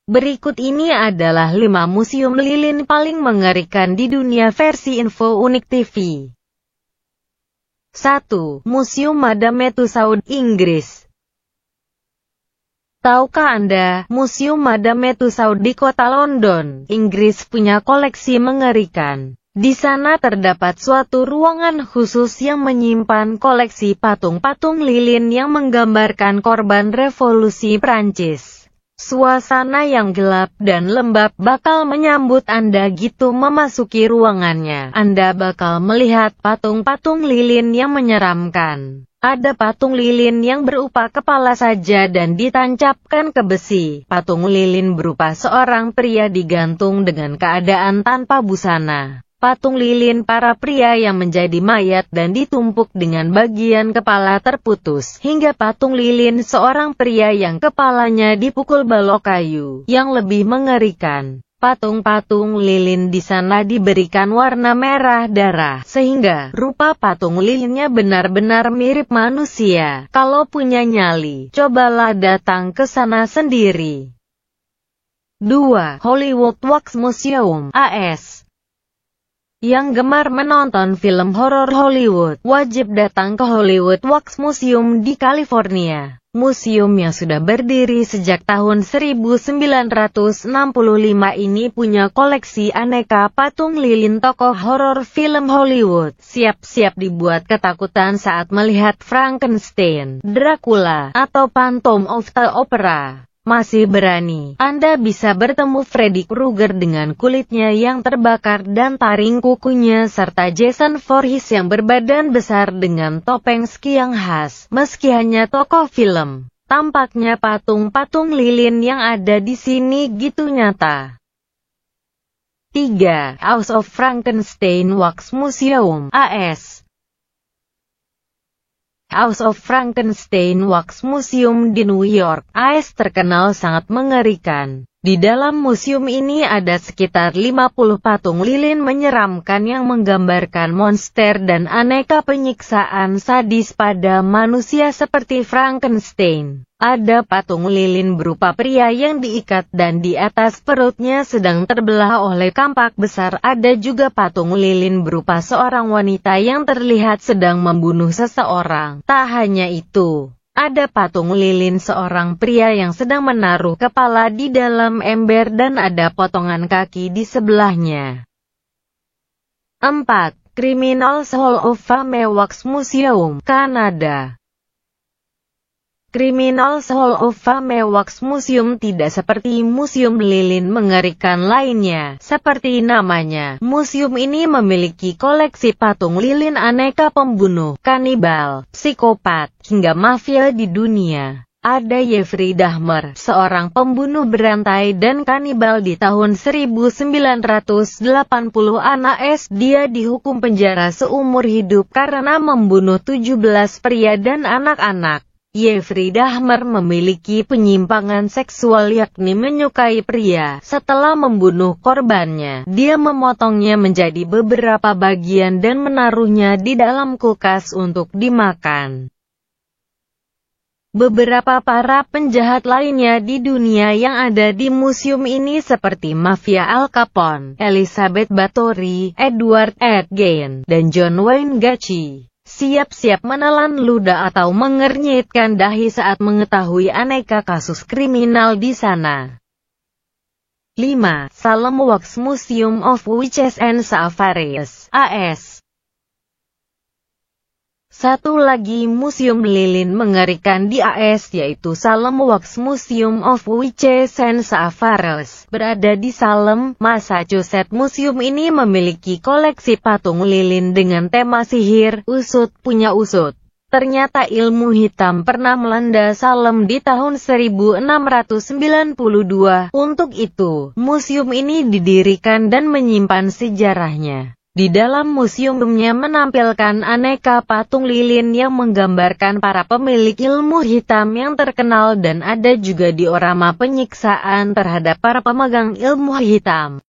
Berikut ini adalah 5 museum lilin paling mengerikan di dunia versi Info Unik TV. 1. Museum Madame Tussauds, Inggris. Tahukah Anda, Museum Madame Tussauds di kota London, Inggris punya koleksi mengerikan. Di sana terdapat suatu ruangan khusus yang menyimpan koleksi patung-patung lilin yang menggambarkan korban revolusi Prancis. Suasana yang gelap dan lembab bakal menyambut Anda gitu memasuki ruangannya. Anda bakal melihat patung-patung lilin yang menyeramkan. Ada patung lilin yang berupa kepala saja dan ditancapkan ke besi. Patung lilin berupa seorang pria digantung dengan keadaan tanpa busana. Patung lilin para pria yang menjadi mayat dan ditumpuk dengan bagian kepala terputus, hingga patung lilin seorang pria yang kepalanya dipukul balok kayu. Yang lebih mengerikan, patung-patung lilin di sana diberikan warna merah darah, sehingga rupa patung lilinnya benar-benar mirip manusia. Kalau punya nyali, cobalah datang ke sana sendiri. 2. Hollywood Wax Museum, AS. Yang gemar menonton film horor Hollywood, wajib datang ke Hollywood Wax Museum di California. Museum yang sudah berdiri sejak tahun 1965 ini punya koleksi aneka patung lilin tokoh horor film Hollywood. Siap-siap dibuat ketakutan saat melihat Frankenstein, Dracula, atau Phantom of the Opera. Masih berani, Anda bisa bertemu Freddy Krueger dengan kulitnya yang terbakar dan taring kukunya, serta Jason Voorhees yang berbadan besar dengan topeng ski yang khas. Meski hanya tokoh film, tampaknya patung-patung lilin yang ada di sini gitu nyata. 3. House of Frankenstein Wax Museum, AS. House of Frankenstein Wax Museum di New York, AS terkenal sangat mengerikan. Di dalam museum ini ada sekitar 50 patung lilin menyeramkan yang menggambarkan monster dan aneka penyiksaan sadis pada manusia seperti Frankenstein. Ada patung lilin berupa pria yang diikat dan di atas perutnya sedang terbelah oleh kampak besar. Ada juga patung lilin berupa seorang wanita yang terlihat sedang membunuh seseorang. Tak hanya itu, ada patung lilin seorang pria yang sedang menaruh kepala di dalam ember dan ada potongan kaki di sebelahnya. 4. Criminals Hall of Fame Wax Museum, Kanada. Criminals Hall of Fame Wax Museum tidak seperti museum lilin mengerikan lainnya. Seperti namanya, museum ini memiliki koleksi patung lilin aneka pembunuh, kanibal, psikopat, hingga mafia di dunia. Ada Jeffrey Dahmer, seorang pembunuh berantai dan kanibal di tahun 1980 AS. Dia dihukum penjara seumur hidup karena membunuh 17 pria dan anak-anak. Jeffrey Dahmer memiliki penyimpangan seksual, yakni menyukai pria. Setelah membunuh korbannya, dia memotongnya menjadi beberapa bagian dan menaruhnya di dalam kulkas untuk dimakan. Beberapa para penjahat lainnya di dunia yang ada di museum ini seperti mafia Al Capone, Elizabeth Bathory, Edward Gein, dan John Wayne Gacy. Siap-siap menelan ludah atau mengernyitkan dahi saat mengetahui aneka kasus kriminal di sana. 5. Salem Wax Museum of Witches and Savaries, AS. Satu lagi museum lilin mengerikan di AS yaitu Salem Wax Museum of Witches and Savaries, berada di Salem, Massachusetts. Museum ini memiliki koleksi patung lilin dengan tema sihir, usut punya usut. Ternyata ilmu hitam pernah melanda Salem di tahun 1692. Untuk itu, museum ini didirikan dan menyimpan sejarahnya. Di dalam museumnya menampilkan aneka patung lilin yang menggambarkan para pemilik ilmu hitam yang terkenal dan ada juga diorama penyiksaan terhadap para pemegang ilmu hitam.